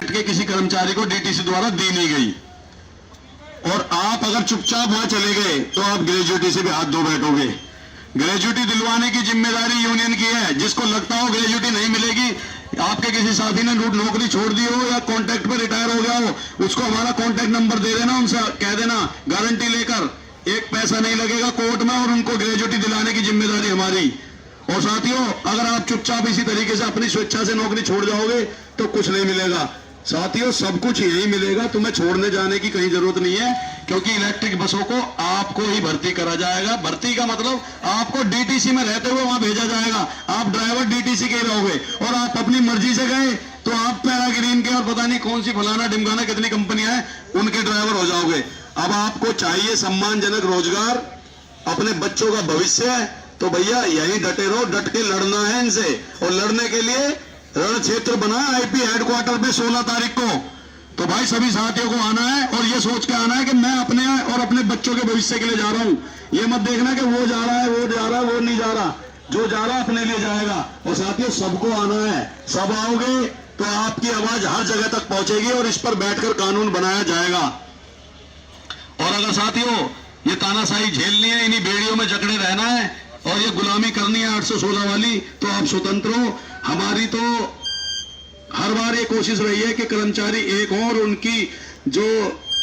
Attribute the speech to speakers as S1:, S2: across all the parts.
S1: के किसी कर्मचारी को डीटीसी द्वारा दी नहीं गई और आप अगर चुपचाप वहां चले गए तो आप ग्रेजुएटी से भी हाथ धो बैठोगे। ग्रेजुएटी दिलवाने की जिम्मेदारी यूनियन की है। जिसको लगता हो ग्रेजुएटी नहीं मिलेगी, आपके किसी साथी ने नौकरी छोड़ दी हो या कॉन्ट्रैक्ट पे रिटायर हो गया हो, उसको हमारा कॉन्ट्रैक्ट नंबर दे देना, उनसे कह देना गारंटी लेकर एक पैसा नहीं लगेगा कोर्ट में और उनको ग्रेजुएटी दिलाने की जिम्मेदारी हमारी। और साथियों, अगर आप चुपचाप इसी तरीके से अपनी स्वेच्छा से नौकरी छोड़ जाओगे तो कुछ नहीं मिलेगा। साथियों, सब कुछ यही मिलेगा, तुम्हें छोड़ने जाने की कहीं जरूरत नहीं है, क्योंकि इलेक्ट्रिक बसों को आपको ही भर्ती करा जाएगा। भर्ती का मतलब आपको डीटीसी में रहते हुए वहां भेजा जाएगा। आप ड्राइवर डीटीसी के ही रहोगे और आप अपनी मर्जी से गए तो आप पैराग्रीन के और पता नहीं कौन सी फलाना ढिमकाना कितनी कंपनियां हैं उनके ड्राइवर हो जाओगे। अब आपको चाहिए सम्मानजनक रोजगार, अपने बच्चों का भविष्य है, तो भैया यही डटे रहो, डट के लड़ना है इनसे। और लड़ने के लिए रण क्षेत्र बना आईपी हेडक्वार्टर पे 16 तारीख को। तो भाई सभी साथियों को आना है और ये सोच के आना है कि मैं अपने और अपने बच्चों के भविष्य के लिए जा रहा हूं। ये मत देखना कि वो जा रहा है, वो जा रहा है, वो नहीं जा रहा। जो जा रहा अपने लिए जाएगा। और साथियों, सबको आना है। सब आओगे तो आपकी आवाज हर जगह तक पहुंचेगी और इस पर बैठकर कानून बनाया जाएगा। और अगर साथियों ये तानाशाही झेलनी है, इन्हीं बेड़ियों में जकड़े रहना है और ये गुलामी करनी है 816 वाली, तो आप स्वतंत्र हो। हमारी तो हर बार ये कोशिश रही है कि कर्मचारी एक हो और उनकी जो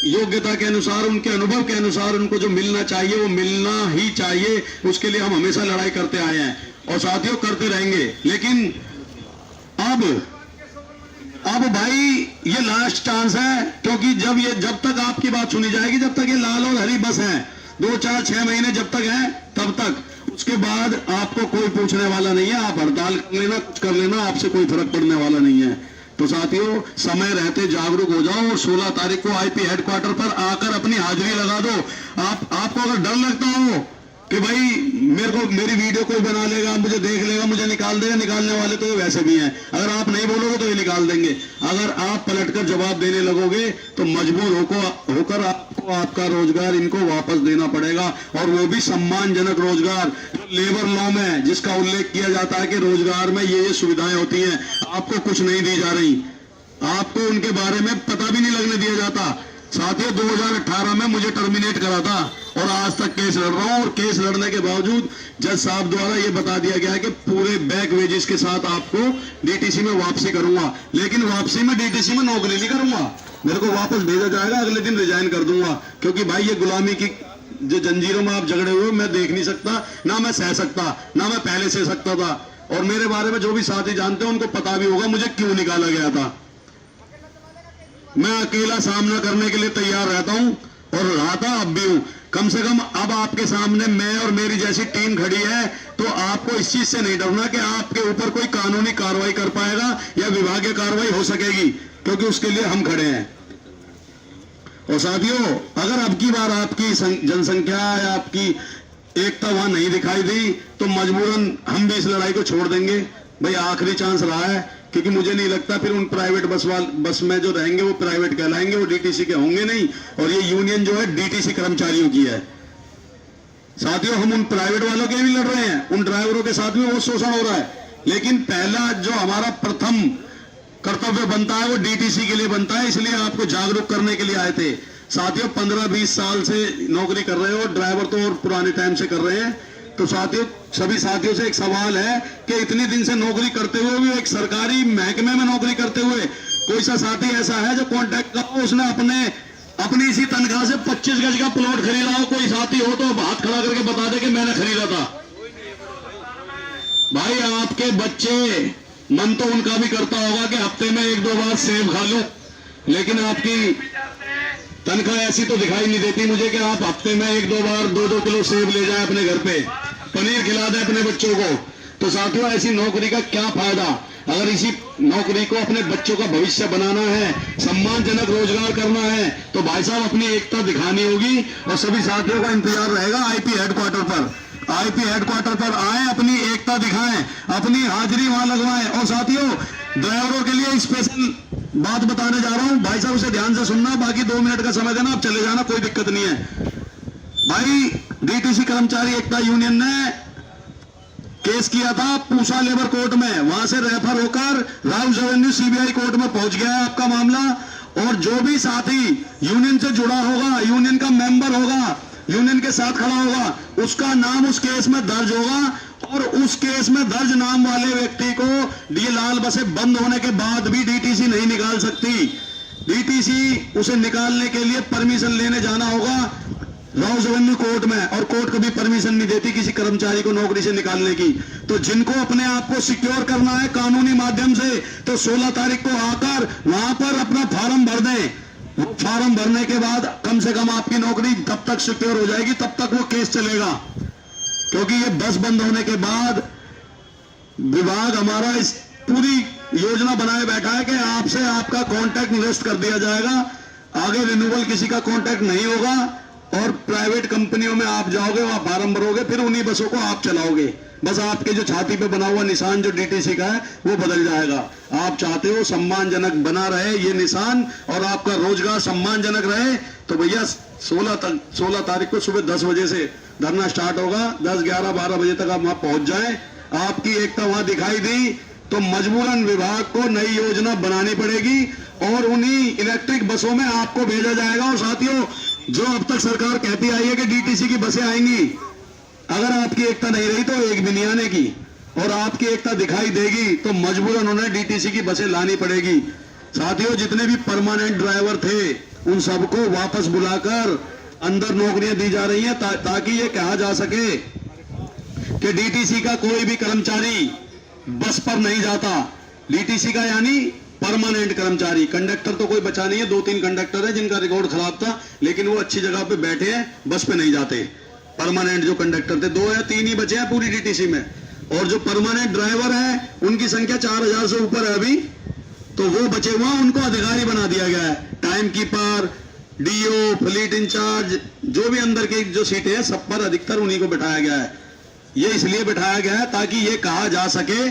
S1: योग्यता के अनुसार, उनके अनुभव के अनुसार उनको जो मिलना चाहिए वो मिलना ही चाहिए। उसके लिए हम हमेशा लड़ाई करते आए हैं और साथियों करते रहेंगे। लेकिन अब भाई ये लास्ट चांस है, क्योंकि जब तक आपकी बात सुनी जाएगी, जब तक ये लाल और हरी बस है, 2, 4, 6 महीने जब तक है तब तक, उसके बाद आपको कोई पूछने वाला नहीं है। आप हड़ताल कर लेना, कुछ कर लेना, आपसे कोई फर्क पड़ने वाला नहीं है। तो साथियों, समय रहते जागरूक हो जाओ और 16 तारीख को आईपी हेडक्वार्टर पर आकर अपनी हाजिरी लगा दो। आपको अगर डर लगता हो कि भाई मेरी वीडियो कोई बना लेगा, मुझे देख लेगा, मुझे निकाल देगा, निकालने वाले तो ये वैसे भी हैं। अगर आप नहीं बोलोगे तो ये निकाल देंगे। अगर आप पलटकर जवाब देने लगोगे तो मजबूर होकर आपको आपका रोजगार इनको वापस देना पड़ेगा, और वो भी सम्मानजनक रोजगार। लेबर लॉ में जिसका उल्लेख किया जाता है कि रोजगार में ये सुविधाएं होती हैं, आपको कुछ नहीं दी जा रही, आपको उनके बारे में पता भी नहीं लगने दिया जाता। साथियों, 2018 में मुझे टर्मिनेट करा था और आज तक केस लड़ रहा हूं, और केस लड़ने के बावजूद जज साहब द्वारा यह बता दिया गया है कि पूरे बैक वेजेस के साथ आपको डीटीसी में वापसी करूंगा। लेकिन वापसी में डीटीसी में नौकरी नहीं करूंगा, मेरे को वापस भेजा जाएगा, अगले दिन रिजाइन कर दूंगा। क्योंकि भाई ये गुलामी की जो जंजीरों में आप झगड़े हुए मैं देख नहीं सकता, ना मैं सह सकता, ना मैं पहले सह सकता था। और मेरे बारे में जो भी साथी जानते हैं उनको पता भी होगा मुझे क्यों निकाला गया था। मैं अकेला सामना करने के लिए तैयार रहता हूं और रहा था, अब भी हूं। कम से कम अब आपके सामने मैं और मेरी जैसी टीम खड़ी है, तो आपको इस चीज से नहीं डरना कि आपके ऊपर कोई कानूनी कार्रवाई कर पाएगा या विभागीय कार्रवाई हो सकेगी, क्योंकि उसके लिए हम खड़े हैं। और साथियों, अगर अब की बार आपकी जनसंख्या या आपकी एकता वहां नहीं दिखाई दी तो मजबूरन हम भी इस लड़ाई को छोड़ देंगे। भाई आखिरी चांस रहा है, क्योंकि मुझे नहीं लगता फिर उन प्राइवेट बस में जो रहेंगे वो प्राइवेट कहलाएंगे, वो डीटीसी के होंगे नहीं। और ये यूनियन जो है डीटीसी कर्मचारियों की है। साथियों, हम उन प्राइवेट वालों के भी लड़ रहे हैं, उन ड्राइवरों के साथ भी वो शोषण हो रहा है। लेकिन पहला जो हमारा प्रथम कर्तव्य बनता है वो डीटीसी के लिए बनता है, इसलिए आपको जागरूक करने के लिए आए थे। साथियों, 15-20 साल से नौकरी कर रहे हो, ड्राइवर तो और पुराने टाइम से कर रहे हैं। तो साथियों, सभी साथियों से एक सवाल है कि इतने दिन से नौकरी करते हुए भी, एक सरकारी महकमे में नौकरी करते हुए, कोई सा साथी ऐसा है जो कॉन्ट्रैक्ट का हो, उसने अपनी इसी तनख्वाह से 25 गज का प्लॉट खरीदा हो? कोई साथी हो तो हाथ खड़ा करके बता दे कि मैंने खरीदा था। भाई आपके बच्चे, मन तो उनका भी करता होगा कि हफ्ते में 1-2 बार सेब खा लो, लेकिन आपकी तनख्वाह ऐसी तो दिखाई नहीं देती मुझे कि आप हफ्ते में 1-2 बार 2-2 किलो सेब ले जाए अपने घर पे, पनीर खिला दें अपने बच्चों को। तो साथियों, ऐसी नौकरी का क्या फायदा? अगर इसी नौकरी को अपने बच्चों का भविष्य बनाना है, सम्मानजनक रोजगार करना है, तो भाई साहब अपनी एकता दिखानी होगी। और सभी साथियों का इंतजार रहेगा आईपी हेडक्वार्टर पर। आईपी हेडक्वार्टर पर आए, अपनी एकता दिखाएं, अपनी हाजिरी वहां लगवाएं। और साथियों, ड्राइवरों के लिए स्पेशल बात बताने जा रहा हूं, भाई साहब उसे ध्यान से सुनना, बाकी 2 मिनट का समय देना, आप चले जाना, कोई दिक्कत नहीं है। भाई डीटीसी कर्मचारी एकता यूनियन ने केस किया था पूसा लेबर कोर्ट में, वहां से रेफर होकर राउस एवेन्यू सीबीआई कोर्ट में पहुंच गया है आपका मामला। और जो भी साथी यूनियन से जुड़ा होगा, यूनियन का मेंबर होगा, यूनियन के साथ खड़ा होगा, उसका नाम उस केस में दर्ज होगा। और उस केस में दर्ज नाम वाले व्यक्ति को ये लाल बसें बंद होने के बाद भी डीटीसी नहीं निकाल सकती। डीटीसी उसे निकालने के लिए परमिशन लेने जाना होगा राउस एवेन्यू कोर्ट में, और कोर्ट कभी परमिशन नहीं देती किसी कर्मचारी को नौकरी से निकालने की। तो जिनको अपने आप को सिक्योर करना है कानूनी माध्यम से, तो 16 तारीख को आकर वहां पर अपना फॉर्म भर दें। वो फॉर्म भरने के बाद कम से कम आपकी नौकरी तब तक सिक्योर हो जाएगी, तब तक वो केस चलेगा। क्योंकि ये बस बंद होने के बाद विभाग हमारा इस पूरी योजना बनाए बैठा है कि आपसे आपका कॉन्टैक्ट निरस्त कर दिया जाएगा, आगे रिन्यूअल किसी का कॉन्टैक्ट नहीं होगा। और प्राइवेट कंपनियों में आप जाओगे, वहां फार्म भरोगे, फिर उन्हीं बसों को आप चलाओगे। बस आपके जो छाती पे बना हुआ निशान जो डीटीसी का है वो बदल जाएगा। आप चाहते हो सम्मानजनक बना रहे ये निशान और आपका रोजगार सम्मानजनक रहे, तो भैया 16 तारीख को सुबह 10 बजे से धरना स्टार्ट होगा। 10, 11, 12 बजे तक आप वहां पहुंच जाएं। आपकी एकता वहां दिखाई दी तो मजबूरन विभाग को नई योजना बनानी पड़ेगी और उन्हीं इलेक्ट्रिक बसों में आपको भेजा जाएगा। और साथियों, जो अब तक सरकार कहती आई है कि डीटीसी की बसें आएंगी, अगर आपकी एकता नहीं रही तो एक भी नहीं आने की, और आपकी एकता दिखाई देगी तो मजबूरन उन्हें डीटीसी की बसें लानी पड़ेगी। साथियों, जितने भी परमानेंट ड्राइवर थे उन सबको वापस बुलाकर अंदर नौकरियां दी जा रही हैं ताकि ये कहा जा सके कि डीटीसी का कोई भी कर्मचारी बस पर नहीं जाता। डीटीसी का यानी परमानेंट कर्मचारी। कंडक्टर तो कोई बचा नहीं है, 2-3 कंडक्टर है जिनका रिकॉर्ड खराब था, लेकिन वो अच्छी जगह पे बैठे हैं, बस पे नहीं जाते। परमानेंट जो कंडक्टर थे 2 या 3 ही बचे हैं पूरी डीटीसी में। और जो परमानेंट ड्राइवर है उनकी संख्या 4000 से ऊपर है अभी, तो वो बचे हुआ उनको अधिकारी बना दिया गया है। Time keeper, DO, fleet in charge, जो भी अंदर की जो सीटें हैं सब पर अधिकतर उन्हीं को बिठाया गया है। ये इसलिए बिठाया गया है ताकि ये कहा जा सके